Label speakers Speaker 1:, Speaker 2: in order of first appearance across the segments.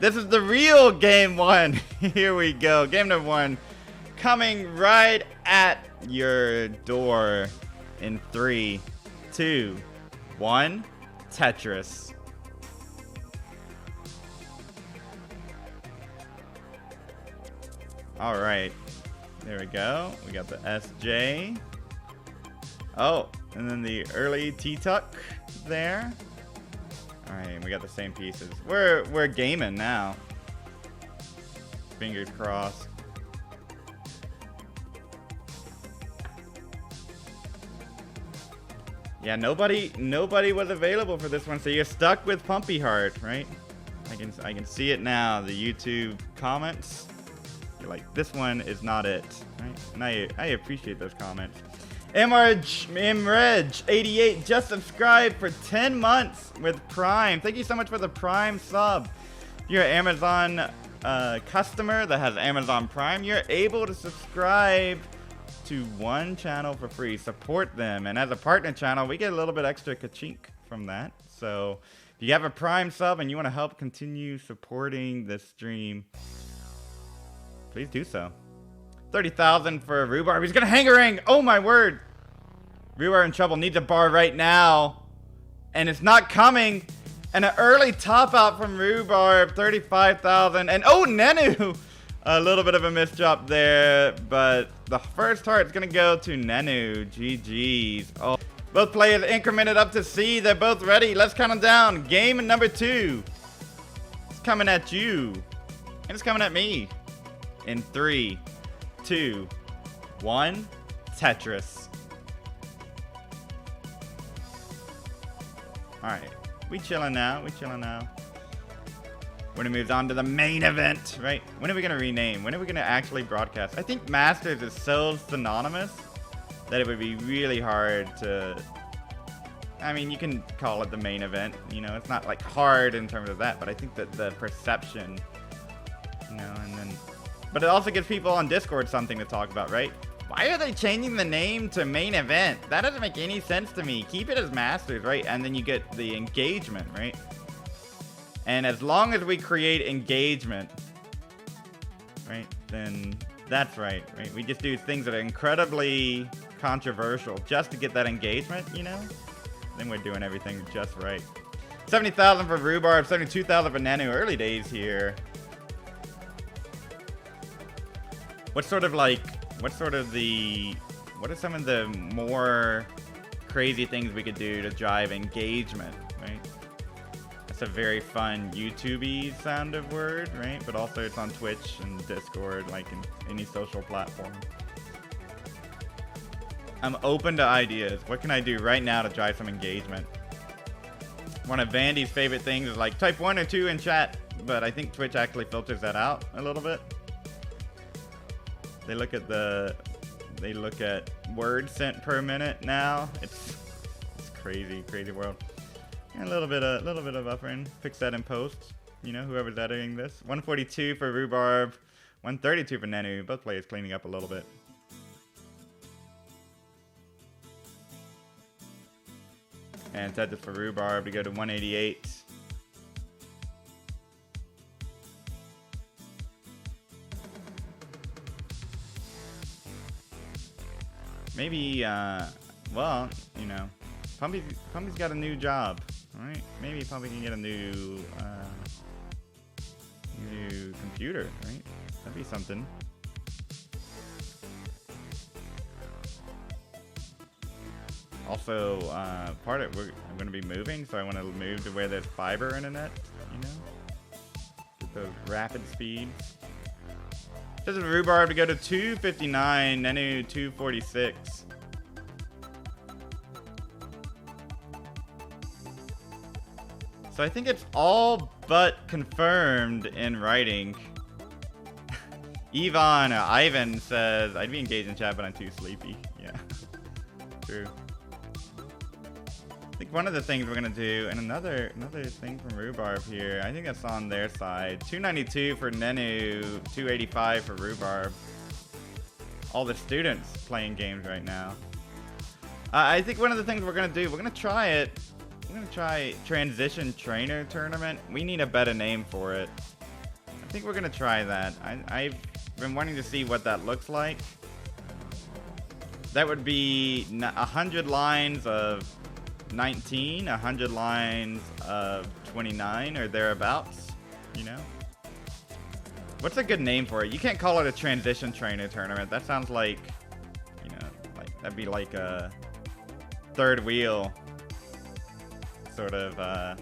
Speaker 1: This is the real game one. Here we go. Game number one coming right at your door in 3, 2, 1. Tetris. All right. There we go. We got the SJ. Oh, and then the early T-Tuck there. All right, and we got the same pieces. We're gaming now. Fingers crossed. Yeah, nobody was available for this one, so you're stuck with pumpyheart, right? I can see it now. The YouTube comments. You're like, this one is not it, right? And I appreciate those comments. MReg88 just subscribed for 10 months with Prime. Thank you so much for the Prime sub. If you're an Amazon customer that has Amazon Prime, you're able to subscribe to one channel for free. Support them. And as a partner channel, we get a little bit extra ka-chink from that. So if you have a Prime sub and you want to help continue supporting this stream, please do so. 30,000 for Rhubarb. He's gonna hang a ring. Oh my word. Rhubarb in trouble. Needs a bar right now. And it's not coming. And an early top out from Rhubarb. 35,000. And oh, Nenu. A little bit of a misdrop there. But the first heart is gonna go to Nenu. GG's. Oh. Both players incremented up to C. They're both ready. Let's count them down. Game number 2. It's coming at you. And it's coming at me. In 3, 2, 1. Tetris. Alright. We chilling now. We're gonna move on to the main event, right? When are we gonna rename? When are we gonna actually broadcast? I think Masters is so synonymous that it would be really hard to... I mean, you can call it the main event. You know, it's not like hard in terms of that, but I think that the perception, you know, and then... But it also gives people on Discord something to talk about, right? Why are they changing the name to main event? That doesn't make any sense to me. Keep it as Masters, right? And then you get the engagement, right? And as long as we create engagement, right, then that's right? We just do things that are incredibly controversial just to get that engagement, you know? Then we're doing everything just right. 70,000 for Rhubarb, 72,000 for Nenu. Early days here. What are some of the more crazy things we could do to drive engagement, right? That's a very fun YouTube-y sound of word, right? But also it's on Twitch and Discord, like in any social platform. I'm open to ideas. What can I do right now to drive some engagement? One of Vandy's favorite things is like type 1 or 2 in chat, but I think Twitch actually filters that out a little bit. They look at words sent per minute now. It's crazy world. And a little bit of buffering. Fix that in post. You know, whoever's editing this. 142 for Rhubarb, 132 for Nenu. Both players cleaning up a little bit. And Tetris for Rhubarb to go to 188. Maybe, well, you know, Pumpy's got a new job, right? Maybe Pumpy can get a new computer, right? That'd be something. Also, I'm going to be moving, so I want to move to where there's fiber internet, you know? Get those rapid speeds. This is Rhubarb to go to 259, Nenu 246. So I think it's all but confirmed in writing. Ivan says, I'd be engaged in chat, but I'm too sleepy. Yeah, true. I think one of the things we're gonna do, and another thing from Rhubarb here, I think that's on their side. 292 for Nenu, 285 for Rhubarb. All the students playing games right now. I think one of the things we're gonna do, we're gonna try Transition Trainer Tournament. We need a better name for it. think we're gonna try that. I've been wanting to see what that looks like. That would be 100 lines of 19, 100 lines of 29 or thereabouts, you know? What's a good name for it? You can't call it a transition trainer tournament. That sounds like, you know, like that'd be like a third wheel sort of,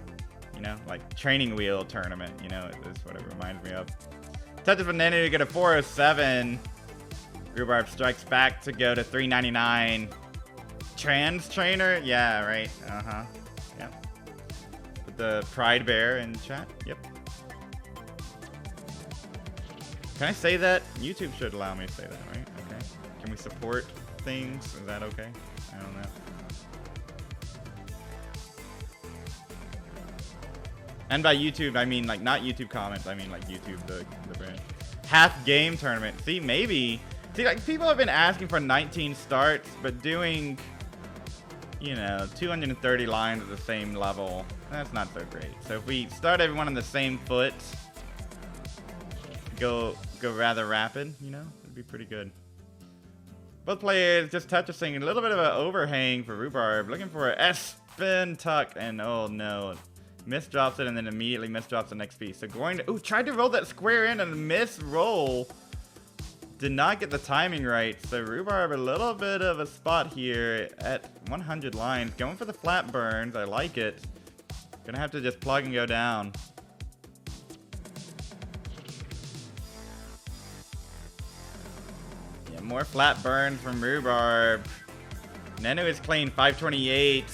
Speaker 1: you know, like training wheel tournament, you know, is what it reminds me of. Touches for Nenu to get a 407. Rhubarb strikes back to go to 399. Trans trainer? Yeah, right. Uh-huh. Yep. With the Pride Bear in chat. Yep. Can I say that? YouTube should allow me to say that, right? Okay. Can we support things? Is that okay? I don't know. And by YouTube, I mean like not YouTube comments. I mean like YouTube, the brand. Half game tournament. See, maybe. See, like people have been asking for 19 starts, but doing, you know, 230 lines at the same level, that's not so great. So if we start everyone on the same foot, go rather rapid, you know, it'd be pretty good. Both players just Tetrising, a little bit of an overhang for Rhubarb, looking for a S-spin tuck, and oh no, misdrops it and then immediately misdrops the next piece. So going to, ooh, tried to roll that square in and miss roll. Did not get the timing right, so Rhubarb a little bit of a spot here at 100 lines. Going for the flat burns, I like it. Gonna have to just plug and go down. Yeah, more flat burns from Rhubarb. Nenu is clean, 528.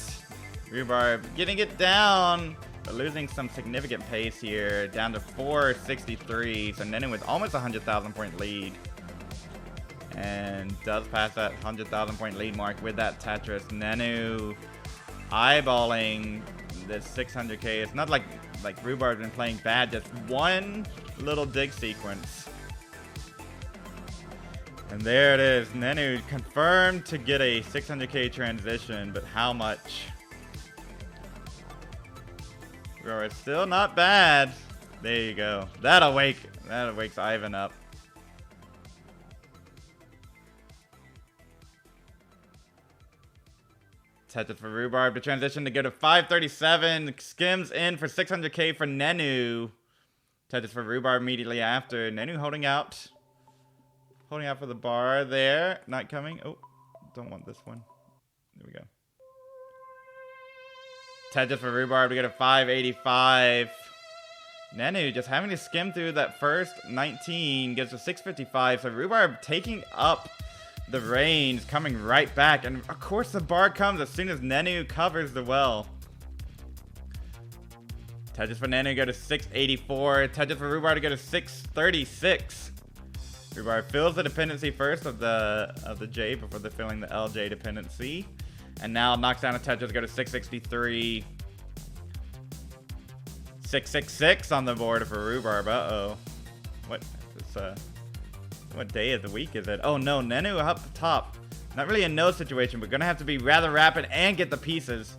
Speaker 1: Rhubarb getting it down, but losing some significant pace here. Down to 463, so Nenu with almost a 100,000 point lead. And does pass that 100,000 point lead mark with that Tetris. Nenu eyeballing this 600k. It's not like Rhubarb's been playing bad. Just one little dig sequence. And there it is. Nenu confirmed to get a 600k transition, but how much? It's still not bad. There you go. That wakes Ivan up. Tetris for Rhubarb to transition to go to 537. Skims in for 600k for Nenu. Tetris for Rhubarb immediately after. Nenu holding out. Holding out for the bar there. Not coming. Oh, don't want this one. There we go. Tetris for Rhubarb to go to 585. Nenu just having to skim through that first 19. Gets to 655. So Rhubarb taking up the range, coming right back, and of course the bar comes as soon as Nenu covers the well. Tetris for Nenu go to 684. Tetris for Rhubarb to go to 636. Rhubarb fills the dependency first of the J before they're filling the LJ dependency, and now knocks down a Tetris go to 663. 666 on the board for Rhubarb. Uh-oh. What day of the week is it? Oh no, Nenu up top. Not really a no situation, but gonna have to be rather rapid and get the pieces.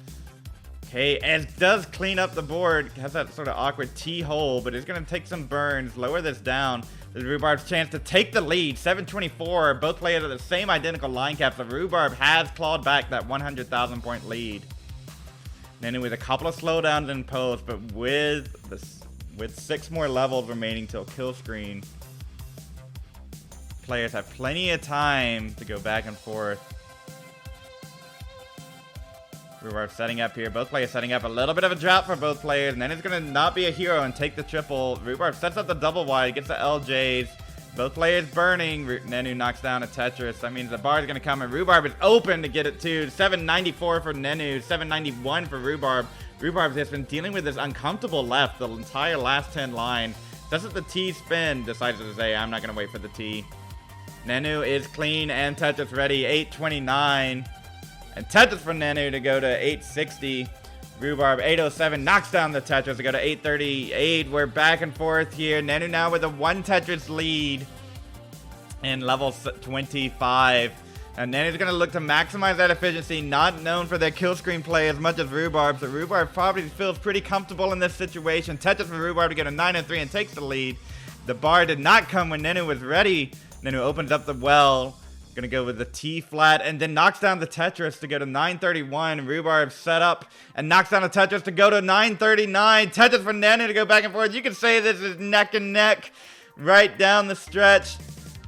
Speaker 1: Okay, Ez does clean up the board. Has that sort of awkward T-hole, but it's gonna take some burns. Lower this down. There's Rhubarb's chance to take the lead. 724. Both players are the same identical line caps. So Rhubarb has clawed back that 100,000 point lead. Nenu with a couple of slowdowns in post, but with 6 more levels remaining till kill screen. Players have plenty of time to go back and forth. Rhubarb setting up here. Both players setting up a little bit of a drought for both players. And then it's going to not be a hero and take the triple. Rhubarb sets up the double wide, gets the LJs. Both players burning. Nenu knocks down a Tetris. That means the bar is going to come, and Rhubarb is open to get it too. 794 for Nenu, 791 for Rhubarb. Rhubarb has been dealing with this uncomfortable left the entire last 10 line. Doesn't the T spin, decides to say, I'm not going to wait for the T. Nenu is clean and Tetris ready. 829. And Tetris for Nenu to go to 860. Rhubarb 807 knocks down the Tetris to go to 838. We're back and forth here. Nenu now with a 1 Tetris lead in level 25. And Nenu's going to look to maximize that efficiency. Not known for their kill screen play as much as Rhubarb. So Rhubarb probably feels pretty comfortable in this situation. Tetris for Rhubarb to get a 9-3 and takes the lead. The bar did not come when Nenu was ready. Nenu opens up the well. Gonna go with the T flat and then knocks down the Tetris to go to 931. Rhubarb set up and knocks down the Tetris to go to 939. Tetris for Nenu to go back and forth. You can say this is neck and neck right down the stretch.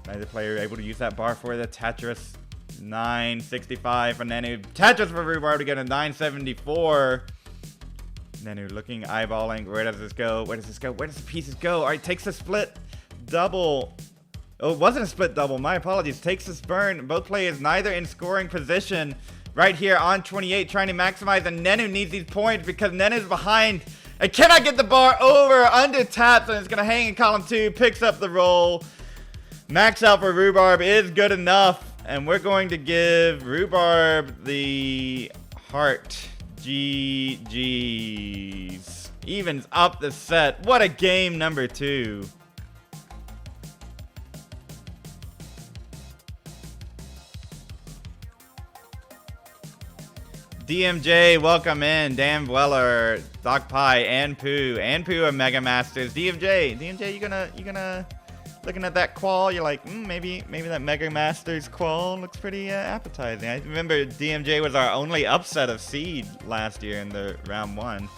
Speaker 1: Neither player able to use that bar for the Tetris. 965 for Nenu. Tetris for Rhubarb to go to 974. Nenu looking, eyeballing. Where does this go? Where does this go? Where does the pieces go? All right, takes the split double. Oh, it wasn't a split double. My apologies. Takes this burn. Both players neither in scoring position. Right here on 28, trying to maximize. And Nenu needs these points because Nenu's behind. And cannot get the bar over. Under taps, and it's going to hang in column 2. Picks up the roll. Max out for Rhubarb is good enough. And we're going to give Rhubarb the heart. GG's. Evens up the set. What a game number 2. DMJ, welcome in. Vandweller, Doc Pie, and Pooh are Mega Masters. DMJ, you gonna looking at that qual, you're like, maybe that Mega Masters qual looks pretty appetizing. I remember DMJ was our only upset of seed last year in the round 1.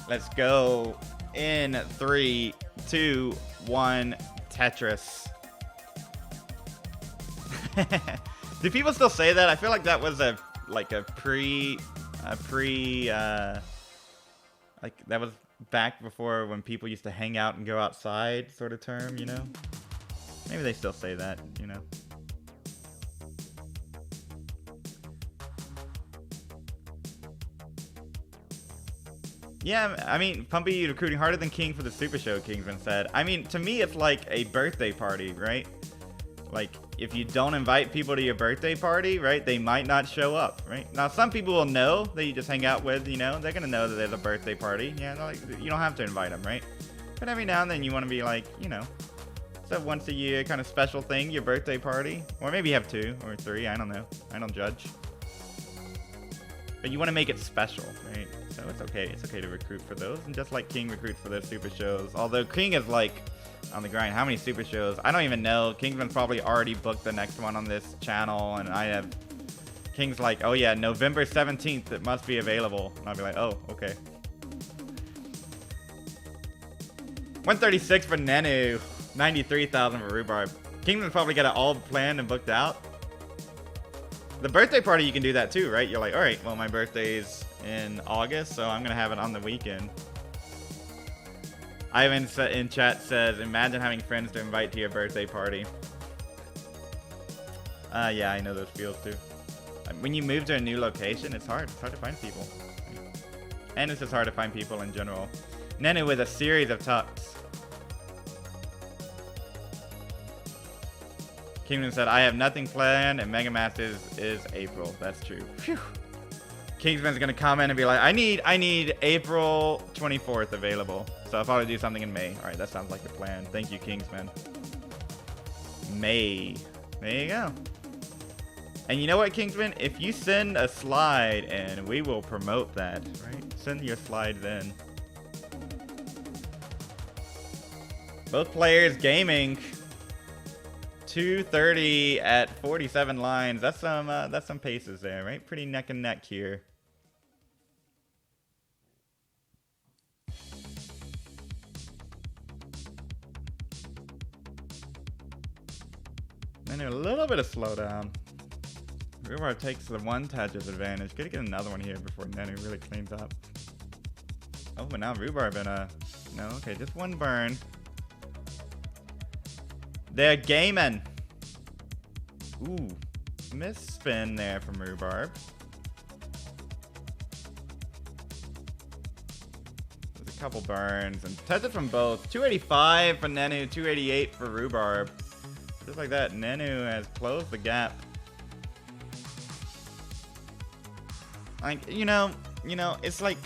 Speaker 1: Let's go in 3, 2, 1, Tetris. Do people still say that? I feel like that was a pre like that was back before when people used to hang out and go outside sort of term, you know? Maybe they still say that, you know? Yeah, I mean, Pumpy recruiting harder than King for the Super Show, Kingsman said. I mean, to me, it's like a birthday party, right? Like, if you don't invite people to your birthday party, right, they might not show up, right? Now, some people will know that you just hang out with, you know, they're going to know that there's a birthday party. Yeah, like, you don't have to invite them, right? But every now and then you want to be like, you know, it's a once a year kind of special thing, your birthday party. Or maybe you have 2 or 3, I don't know. I don't judge. But you want to make it special, right? So it's okay. It's okay to recruit for those. And just like King recruits for those super shows. Although King is like on the grind. How many super shows? I don't even know. Kingsman's probably already booked the next one on this channel. And I have... King's like, oh yeah, November 17th. It must be available. And I'll be like, oh, okay. 136 for Nenu. 93,000 for Rhubarb. Kingsman's probably got it all planned and booked out. The birthday party, you can do that too, right? You're like, all right, well, my birthday's in August, so I'm going to have it on the weekend. Ivan in chat says, imagine having friends to invite to your birthday party. Yeah, I know those feels too. When you move to a new location, it's hard. It's hard to find people. And it's just hard to find people in general. Nenu with a series of tucks. Kingman said, I have nothing planned, and Mega Masters is April. That's true. Phew. Kingsman's gonna comment and be like, I need April 24th available. So I'll probably do something in May. Alright, that sounds like the plan. Thank you, Kingsman. May. There you go. And you know what, Kingsman? If you send a slide in, we will promote that, right? Send your slides in. Both players gaming. 230 at 47 lines. That's some paces there, right? Pretty neck and neck here. And a little bit of slowdown. Rhubarb takes the one Tetris advantage. Gotta get another one here before Nenu really cleans up. Oh, but now Rhubarb in a... No, okay, just one burn. They're gaming. Ooh, miss spin there from Rhubarb. There's a couple burns and Tetris from both. 285 for Nenu, 288 for Rhubarb. Just like that, Nenu has closed the gap. Like, you know, it's like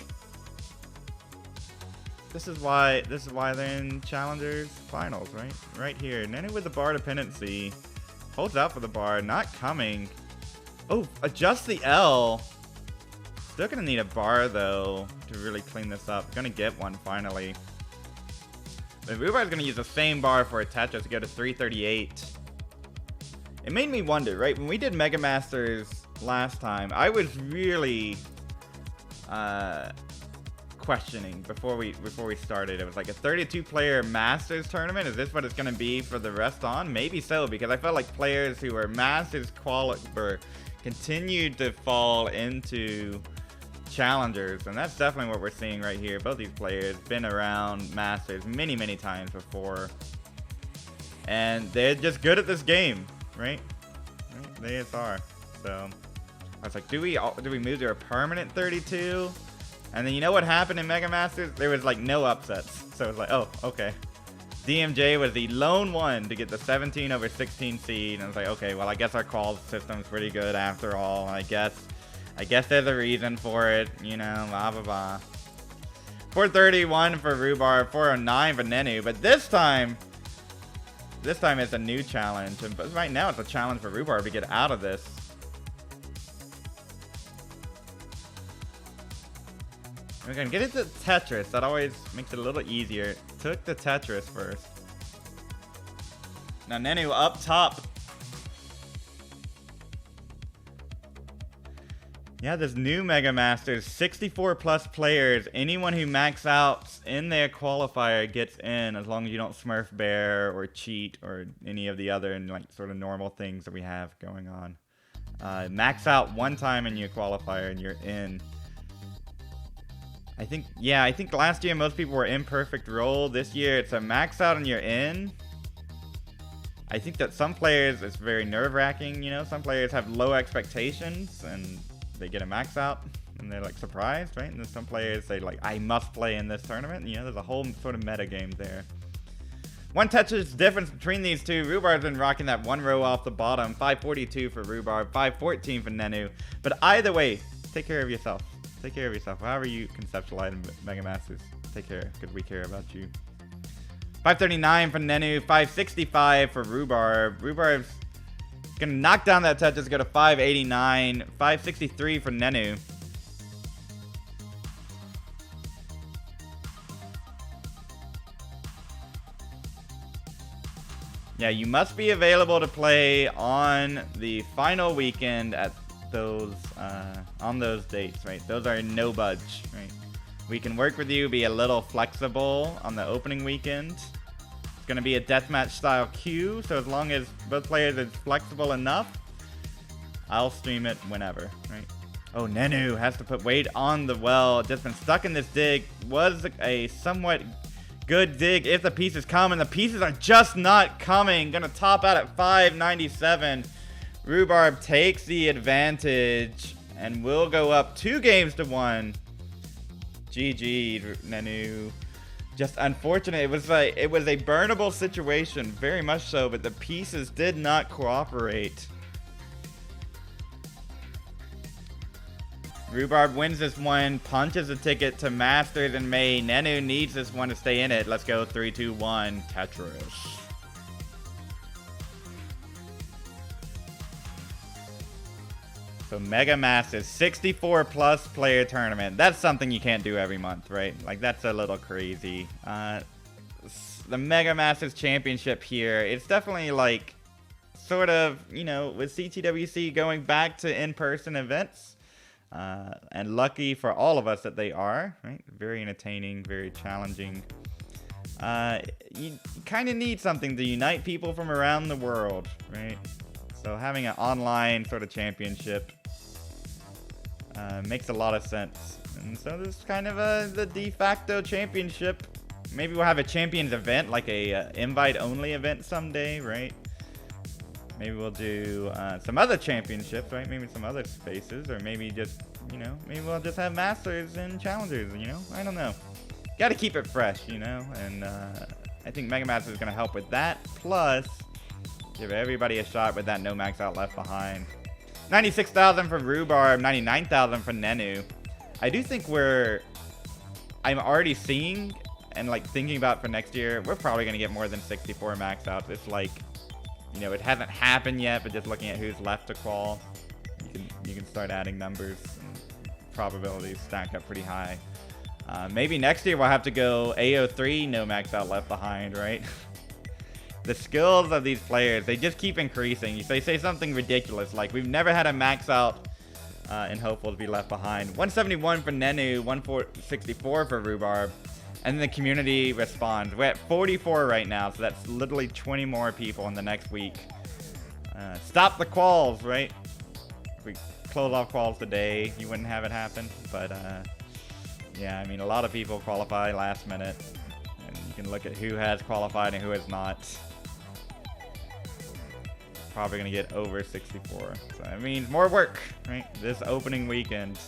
Speaker 1: this is why they're in Challengers Finals, right? Right here. Nenu with the bar dependency. Holds out for the bar. Not coming. Oh, adjust the L. Still gonna need a bar, though, to really clean this up. Gonna get one, finally. And Rhubarb's gonna use the same bar for a Tetris to go to 338. It made me wonder, right? When we did Mega Masters last time, I was really questioning before we started. It was like a 32-player Masters tournament. Is this what it's gonna be for the rest on? Maybe so, because I felt like players who were Masters qualifiers continued to fall into challengers, and that's definitely what we're seeing right here. Both these players been around Masters many times before, and they're just good at this game, right? They just are. So I was like, do we move to a permanent 32? And then you know what happened in Mega Masters? There was like no upsets. So it was like, oh, okay. DMJ was the lone one to get the 17/16 seed. And I was like, okay, well, I guess our call system's pretty good after all. I guess there's a reason for it, you know, blah, blah, blah. 431 for Rhubarb, 409 for Nenu. But this time it's a new challenge. But right now it's a challenge for Rhubarb to get out of this. We're gonna get into Tetris. That always makes it a little easier. Took the Tetris first. Now Nenu up top. Yeah, this new Mega Masters, 64 plus players. Anyone who max out in their qualifier gets in, as long as you don't Smurf Bear or cheat or any of the other like sort of normal things that we have going on. Max out one time in your qualifier and you're in. I think last year most people were in perfect roll. This year it's a max out and you're in. I think that some players, it's very nerve-wracking, you know. Some players have low expectations and they get a max out and they're like surprised, right? And then some players say like, I must play in this tournament. You know, there's a whole sort of meta game there. One Tetris difference between these two. Rhubarb's been rocking that one row off the bottom. 542 for Rhubarb, 514 for Nenu. But either way, take care of yourself. Take care of yourself. However you conceptualize Mega Masters, take care, because we care about you. 539 for Nenu, 565 for Rhubarb. Rhubarb's gonna knock down that Tetris, go to 589, 563 for Nenu. Yeah, you must be available to play on the final weekend at those on those dates, right? Those are no budge, right? We can work with you, be a little flexible on the opening weekend. It's gonna be a deathmatch style queue, so as long as both players is flexible enough, I'll stream it whenever, right? Oh, Nenu has to put weight on the well. Just been stuck in this dig. Was a somewhat good dig if the pieces come, and the pieces are just not coming. Gonna top out at 597. Rhubarb takes the advantage and will go up 2-1. GG, Nenu. Just unfortunate. It was a burnable situation, very much so, but the pieces did not cooperate. Rhubarb wins this one, punches a ticket to Masters in May. Nenu needs this one to stay in it. Let's go 3, 2, 1, Tetris. So Mega Masters, 64 plus player tournament. That's something you can't do every month, right? Like, that's a little crazy. The Mega Masters Championship here, it's definitely like sort of, you know, with CTWC going back to in-person events. And lucky for all of us that they are, right? Very entertaining, very challenging. You kind of need something to unite people from around the world, right? So having an online sort of championship makes a lot of sense. And so this is kind of the de facto championship. Maybe we'll have a champions event, like a invite-only event someday, right? Maybe we'll do some other championships, right? Maybe some other spaces, or maybe just, you know, maybe we'll just have Masters and Challengers, you know? I don't know. Got to keep it fresh, you know? And I think Mega Masters is going to help with that. Plus, give everybody a shot with that no max out left behind. 96,000 for Rhubarb, 99,000 for Nenu. I do think I'm already seeing and like thinking about for next year, we're probably going to get more than 64 max outs. It's like, you know, it hasn't happened yet, but just looking at who's left to qual, you can start adding numbers and probabilities stack up pretty high. Maybe next year we'll have to go AO3, no max out left behind, right? The skills of these players, they just keep increasing. They say something ridiculous, like we've never had a max out in Hopeful to be left behind. 171 for Nenu, 164 for Rhubarb. And the community responds. We're at 44 right now, so that's literally 20 more people in the next week. Stop the quals, right? If we close off quals today, you wouldn't have it happen. But yeah, I mean, a lot of people qualify last minute. And you can look at who has qualified and who has not. Probably going to get over 64. So that means more work, right? This opening weekend.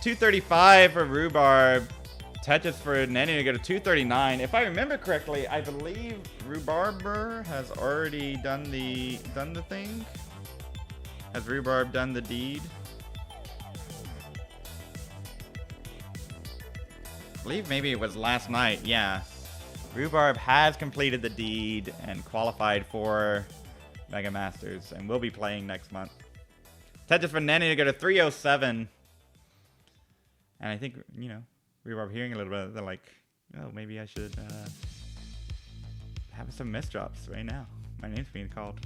Speaker 1: 235 for Rhubarb. Tetris for Nenu to go to 239. If I remember correctly, I believe Rhubarber has already done the thing. Has Rhubarb done the deed? I believe maybe it was last night. Yeah. Rhubarb has completed the deed and qualified for Mega Masters and will be playing next month. Tetris for Nenu to go to 307. And I think, you know, Rhubarb hearing a little bit, they're like, oh, maybe I should have some misdrops right now. My name's being called.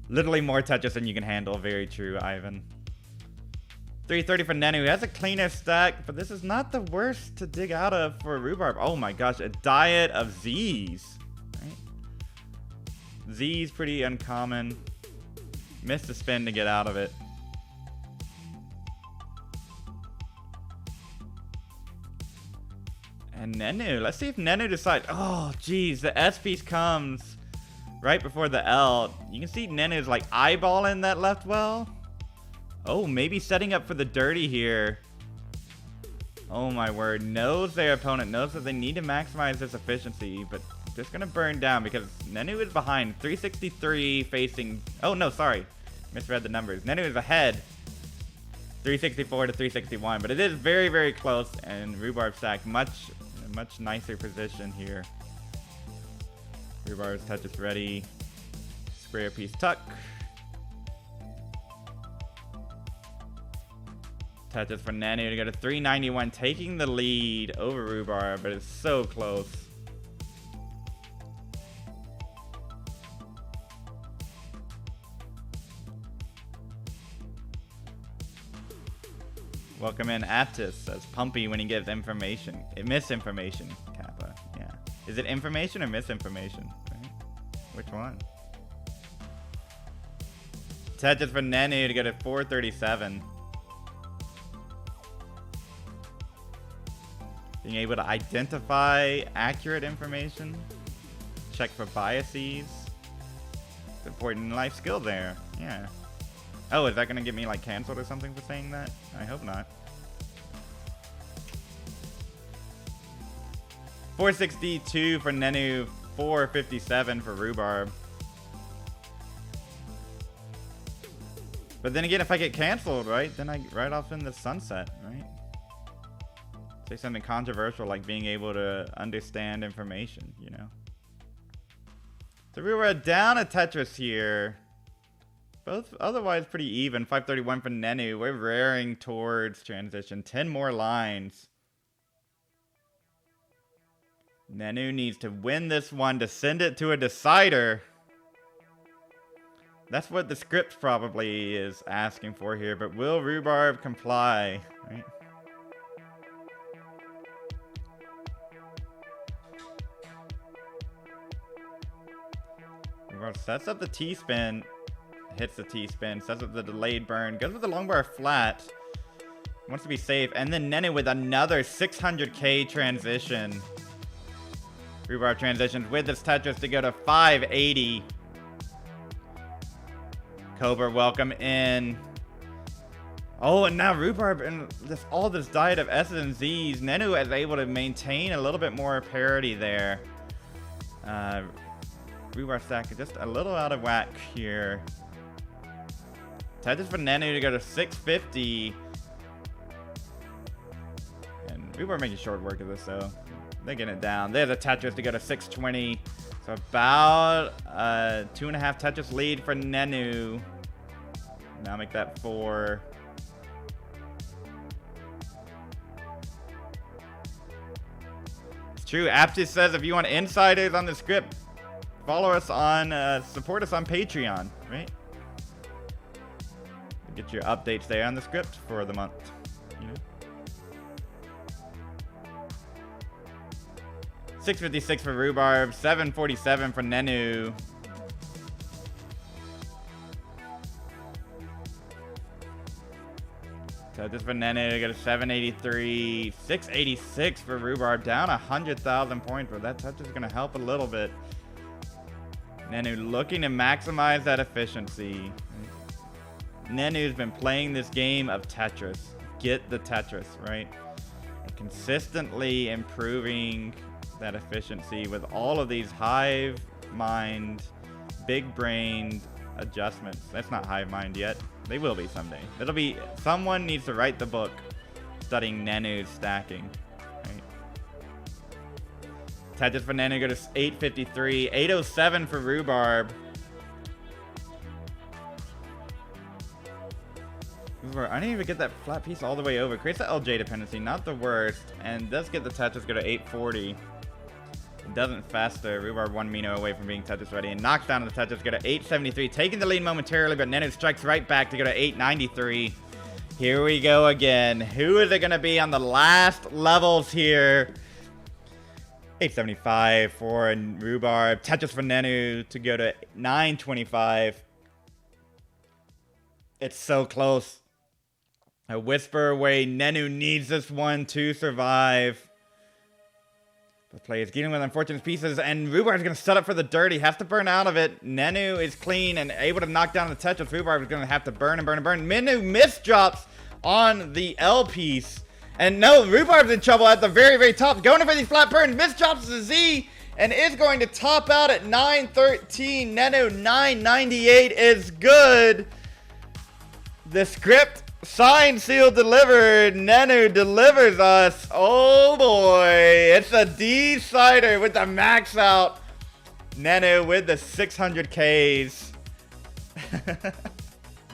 Speaker 1: Literally more Tetris than you can handle. Very true, Ivan. 330 for Nenu. He has a cleaner stack, but this is not the worst to dig out of for Rhubarb. Oh my gosh, a diet of Z's. Right? Z's pretty uncommon. Missed a spin to get out of it. And Nenu, let's see if Nenu decides. Oh, geez, the S piece comes right before the L. You can see Nenu's like eyeballing that left well. Oh, maybe setting up for the dirty here. Oh my word, knows their opponent, knows that they need to maximize this efficiency, but just gonna burn down because Nenu is behind. 363 facing, oh no, sorry, misread the numbers. Nenu is ahead. 364 to 361, but it is very, very close, and Rhubarb stack much nicer position here. Rhubarb's Tetris ready. Square piece tuck. Tetris for Nenu to go to 391, taking the lead over Rhubarb, but it's so close. Welcome in Aptis, says Pumpy when he gives information. Misinformation, Kappa. Yeah. Is it information or misinformation? Right? Which one? Tetris for Nenu to go to 437. Being able to identify accurate information. Check for biases. It's important life skill there. Yeah. Oh, is that going to get me like canceled or something for saying that? I hope not. 462 for Nenu, 457 for Rhubarb. But then again, if I get canceled, right, then I right off in the sunset, right? Say something controversial like being able to understand information, you know? So we were down a Tetris here. Both otherwise pretty even. 531 for Nenu. We're raring towards transition. 10 more lines. Nenu needs to win this one to send it to a decider. That's what the script probably is asking for here. But will Rhubarb comply? Right? Rhubarb sets up the T-spin. Hits the T-spin, sets up the delayed burn, goes with the long bar flat, wants to be safe, and then Nenu with another 600k transition. Rhubarb transitions with this Tetris to go to 580. Cobra, welcome in. Oh, and now Rhubarb and all this diet of S's and Z's. Nenu is able to maintain a little bit more parity there. Rhubarb stack is just a little out of whack here. Tetris for Nenu to go to 650. And Rhubarb making short work of this, so they're getting it down. There's a Tetris to go to 620. So about 2.5 Tetris lead for Nenu. Now make that 4. True. Aptus says if you want insiders on the script, follow us on, support us on Patreon, right? Get your updates there on the script for the month, you know? 656 for Rhubarb, 747 for Nenu. So just for Nenu, got a 783, 686 for Rhubarb, down 100,000 points, but that touch is gonna help a little bit. Nenu looking to maximize that efficiency. Nenu's been playing this game of Tetris. Get the Tetris, right? And consistently improving that efficiency with all of these hive mind, big brained adjustments. That's not hive mind yet. They will be someday. It'll be, someone needs to write the book studying Nenu's stacking. Right? Tetris for Nenu go to 853, 807 for Rhubarb. I didn't even get that flat piece all the way over. Creates the LJ dependency, not the worst. And does get the Tetris go to 840. It doesn't fester. Rhubarb 1 Mino away from being Tetris ready. And knocks down the Tetris go to 873. Taking the lead momentarily, but Nenu strikes right back to go to 893. Here we go again. Who is it going to be on the last levels here? 875 for Rhubarb. Tetris for Nenu to go to 925. It's so close. A whisper away. Nenu needs this one to survive. The play is getting with unfortunate pieces, and Rhubarb is going to set up for the dirt. He has to burn out of it. Nenu is clean and able to knock down the Tetris. Rhubarb is going to have to burn and burn and burn. Nenu misdrops on the L piece. And no, Rhubarb's in trouble at the very, very top. Going for these flat burns. Misdrops the Z and is going to top out at 913. Nenu 998 is good. The script, signed, sealed, delivered. Nenu delivers us. Oh boy, it's a decider with the max out. Nenu with the 600 Ks.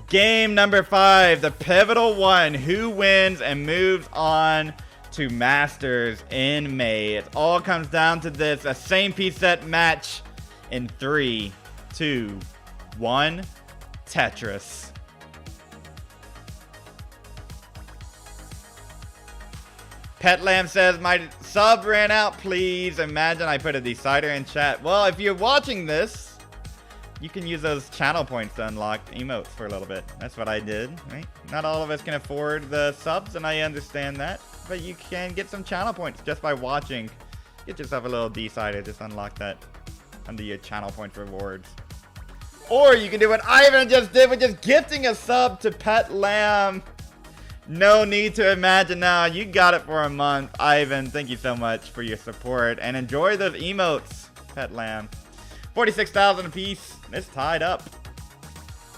Speaker 1: Game number 5, the pivotal one. Who wins and moves on to Masters in May? It all comes down to this, a same piece set match in 3, 2, 1, Tetris. Pet Lamb says, my sub ran out, please. Imagine I put a decider in chat. Well, if you're watching this, you can use those channel points to unlock emotes for a little bit. That's what I did, right? Not all of us can afford the subs, and I understand that. But you can get some channel points just by watching. Get yourself a little decider, just unlock that under your channel points rewards. Or you can do what Ivan just did with just gifting a sub to Pet Lamb. No need to imagine now. You got it for a month. Ivan, thank you so much for your support. And enjoy those emotes, Pet Lamb. 46,000 apiece. It's tied up.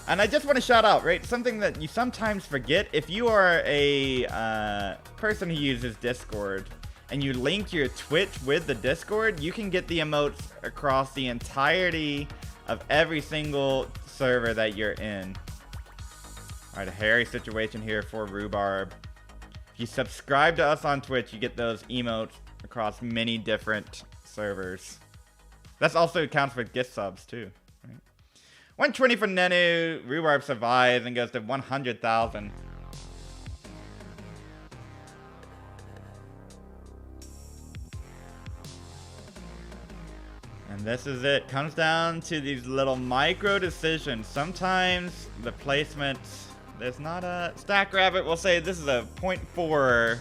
Speaker 1: And I just want to shout out, right? Something that you sometimes forget. If you are a person who uses Discord and you link your Twitch with the Discord, you can get the emotes across the entirety of every single server that you're in. Alright, a hairy situation here for Rhubarb. If you subscribe to us on Twitch, you get those emotes across many different servers. That's also counts for gift subs too. Right? 120 for Nenu. Rhubarb survives and goes to 100,000. And this is it. Comes down to these little micro decisions. Sometimes the placements, there's not a Stack Rabbit will say this is a 0.41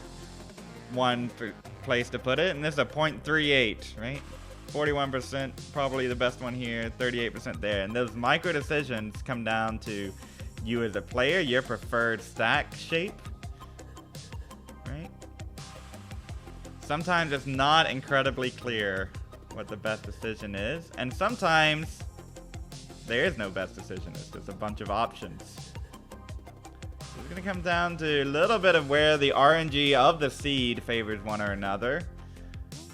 Speaker 1: place to put it, and this is a 0.38, right? 41% probably the best one here, 38% there. And those micro decisions come down to you as a player, your preferred stack shape, right? Sometimes it's not incredibly clear what the best decision is, and sometimes there is no best decision. It's just a bunch of options. It's going to come down to a little bit of where the RNG of the seed favors one or another,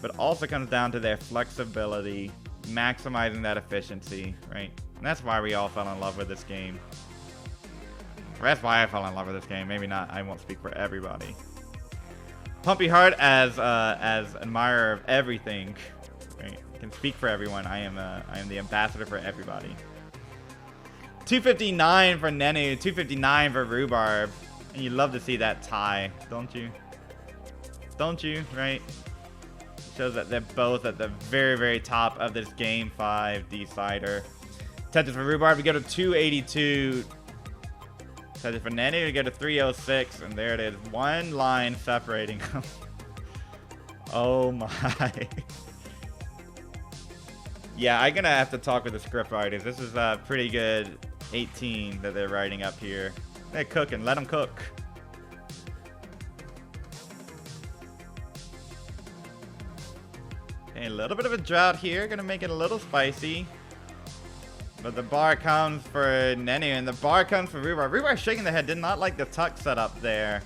Speaker 1: but also comes down to their flexibility, maximizing that efficiency, right? And that's why we all fell in love with this game. Or that's why I fell in love with this game. Maybe not. I won't speak for everybody. pumpyheart as admirer of everything. Right? I can speak for everyone. I am the ambassador for everybody. 259 for Nenu, 259 for Rhubarb. And you love to see that tie, don't you? Don't you, right? Shows that they're both at the very, very top of this Game 5 decider. Tetris for Rhubarb, we go to 282. Tetris for Nenu, we go to 306. And there it is. One line separating them. Oh my. Yeah, I'm going to have to talk with the script writers. This is a pretty good 18 that they're writing up here. They're cooking. Let them cook. Okay, a little bit of a drought here. Gonna make it a little spicy. But the bar comes for Nenu, and the bar comes for Rhubarb. Rhubarb shaking the head. Did not like the tuck setup there.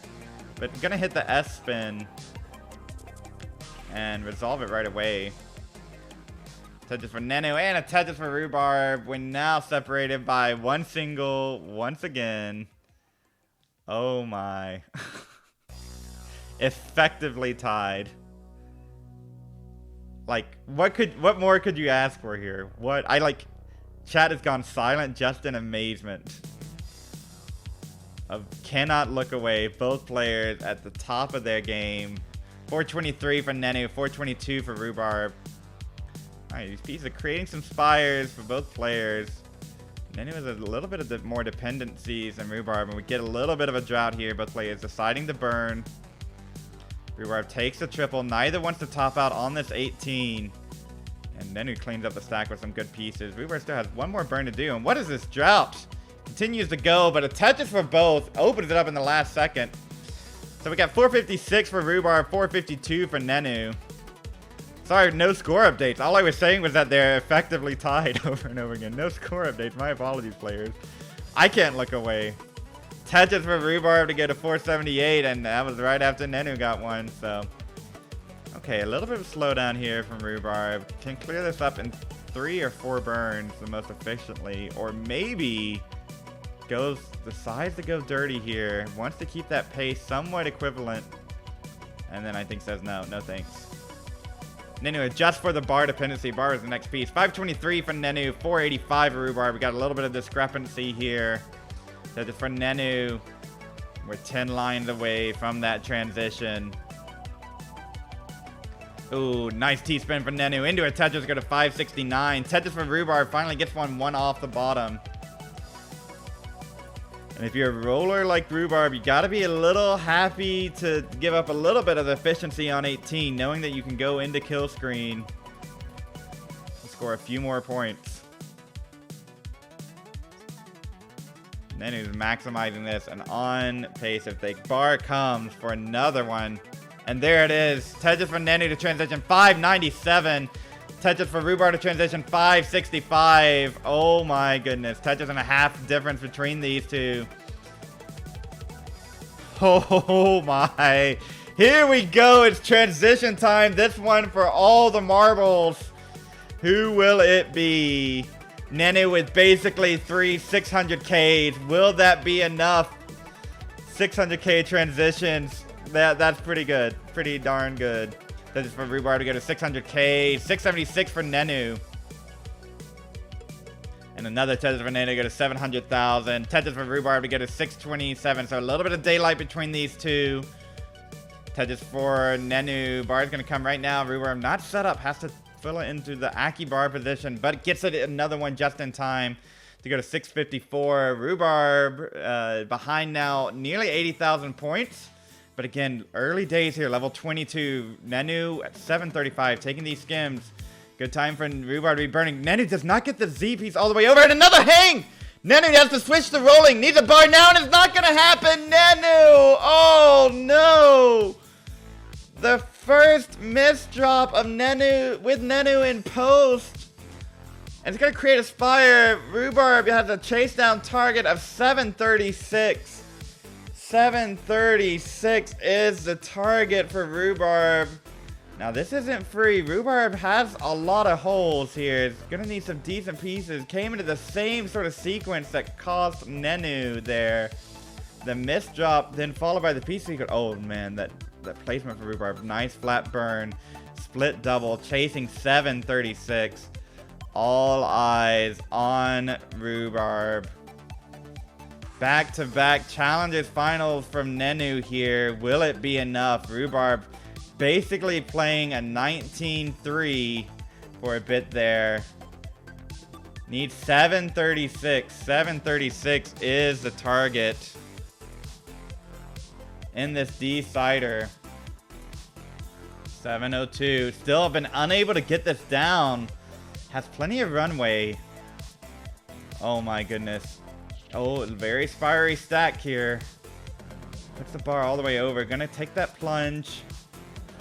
Speaker 1: But gonna hit the S spin. And resolve it right away. Tetris for Nenu and a Tetris for Rhubarb. We're now separated by one single once again. Oh my. Effectively tied. Like, what more could you ask for here? Chat has gone silent just in amazement. Cannot look away. Both players at the top of their game. 423 for Nenu, 422 for Rhubarb. Alright, these pieces are creating some spires for both players. Nenu has a little bit of more dependencies than Rhubarb, and we get a little bit of a drought here. Both players deciding to burn. Rhubarb takes the triple. Neither wants to top out on this 18. And Nenu cleans up the stack with some good pieces. Rhubarb still has one more burn to do. And what is this drought? Continues to go, but a Tetris for both. Opens it up in the last second. So we got 456 for Rhubarb, 452 for Nenu. Sorry, no score updates. All I was saying was that they're effectively tied over and over again. No score updates. My apologies, players. I can't look away. Tetris for Rhubarb to get a 478, and that was right after Nenu got one, so. Okay, a little bit of slowdown here from Rhubarb. Can clear this up in 3 or 4 burns the most efficiently, or maybe decides to go dirty here. Wants to keep that pace somewhat equivalent, and then I think says no thanks. Nenu adjusts for the bar dependency. Bar is the next piece. 523 for Nenu, 485 for Rhubarb. We got a little bit of discrepancy here. So just for Nenu, we're 10 lines away from that transition. Ooh, nice T-spin for Nenu. Into a Tetris, go to 569. Tetris for Rhubarb finally gets one off the bottom. And if you're a roller like Rhubarb, you gotta be a little happy to give up a little bit of efficiency on 18, knowing that you can go into kill screen and score a few more points. Nenu's maximizing this and on pace. If the bar comes for another one, and there it is. Tetris for Nenu to transition 597. Tetris for Rhubarb to transition 565. Oh my goodness. Tetris and a half difference between these two. Oh my. Here we go. It's transition time. This one for all the marbles. Who will it be? Nenu with basically 3 600Ks. Will that be enough? 600K transitions. That's pretty good. Pretty darn good. That is for Rhubarb to go to 600K. 676 for Nenu. And another Tetris for Nenu to go to 700,000. Tetris for Rhubarb to go to 627. So a little bit of daylight between these two. Tetris for Nenu. Bar is going to come right now. Rhubarb not set up. Has to fill it into the Aki bar position. But gets it another one just in time to go to 654. Rhubarb behind now nearly 80,000 points. But again, early days here, level 22. Nenu at 735, taking these skims. Good time for Rhubarb to be burning. Nenu does not get the Z piece all the way over. And another hang! Nenu has to switch to rolling. Needs a bar now, and it's not going to happen. Nenu! Oh, no! The first miss drop of Nenu with Nenu in post. And it's going to create a spire. Rhubarb has a chase down target of 736. 736 is the target for Rhubarb. Now this isn't free. Rhubarb has a lot of holes here. It's gonna need some decent pieces. Came into the same sort of sequence that cost Nenu there. The miss drop, then followed by the piece he could. Oh man, that that placement for Rhubarb. Nice flat burn. Split double. Chasing 736. All eyes on Rhubarb. Back-to-back challenges finals from Nenu here. Will it be enough? Rhubarb basically playing a 19-3 for a bit there. Needs 736. 736 is the target in this decider. 702. Still have been unable to get this down. Has plenty of runway. Oh my goodness. Oh, very spiry stack here. Puts the bar all the way over. Gonna take that plunge.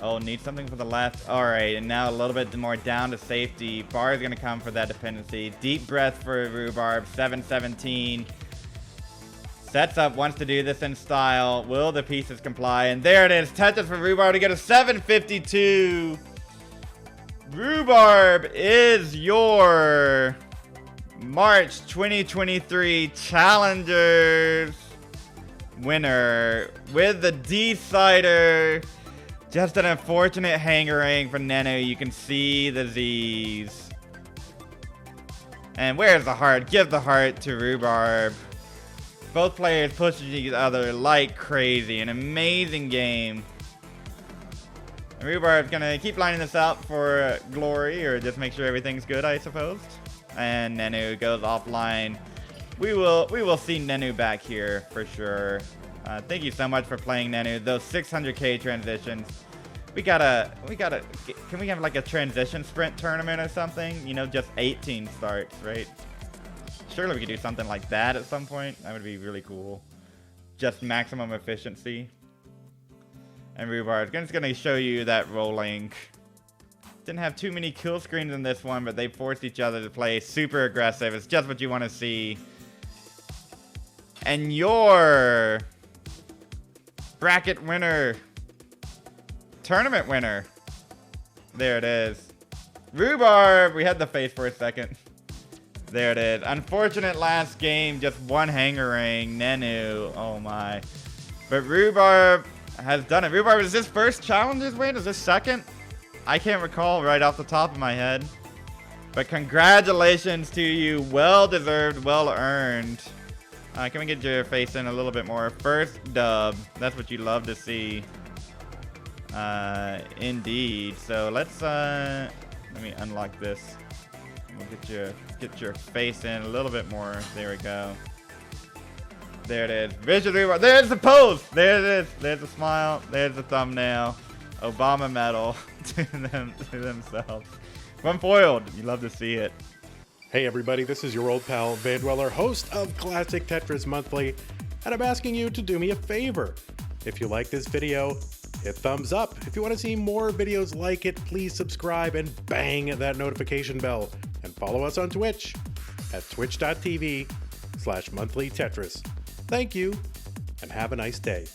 Speaker 1: Oh, needs something for the left. Alright, and now a little bit more down to safety. Bar is gonna come for that dependency. Deep breath for Rhubarb. 717. Sets up, wants to do this in style. Will the pieces comply? And there it is. Tetris for Rhubarb to get a 752. Rhubarb is your March 2023 Challengers winner with the decider. Just an unfortunate hangerang for Nenu. You can see the Z's. And where's the heart? Give the heart to Rhubarb. Both players pushing each other like crazy. An amazing game. And Rhubarb's gonna keep lining this out for glory, or just make sure everything's good, I suppose. And Nenu goes offline. We will see Nenu back here for sure. Thank you so much for playing, Nenu. Those 600k transitions. Can we have like a transition sprint tournament or something? You know, just 18 starts, right? Surely we could do something like that at some point. That would be really cool. Just maximum efficiency. And Rhubarb is just gonna show you that rolling. Didn't have too many kill screens in this one, but they forced each other to play super aggressive. It's just what you want to see. And your bracket winner, tournament winner. There it is. Rhubarb, we had the face for a second. There it is. Unfortunate last game, just one hangerang. Nenu, oh my. But Rhubarb has done it. Rhubarb, is this first Challengers win? Is this second? I can't recall right off the top of my head. But congratulations to you. Well deserved, well earned. Can we get your face in a little bit more? First dub. That's what you love to see. Indeed. So let's let me unlock this. We'll get your face in a little bit more. There we go. There it is. Visual Rhubarb. There's the pose. There it is. There's the smile. There's the thumbnail. Obama medal to themselves. Unfoiled. You love to see it.
Speaker 2: Hey everybody, this is your old pal Vandweller, host of Classic Tetris Monthly, and I'm asking you to do me a favor. If you like this video, hit thumbs up. If you want to see more videos like it, please subscribe and bang that notification bell. And follow us on Twitch at twitch.tv/monthlytetris. Thank you, and have a nice day.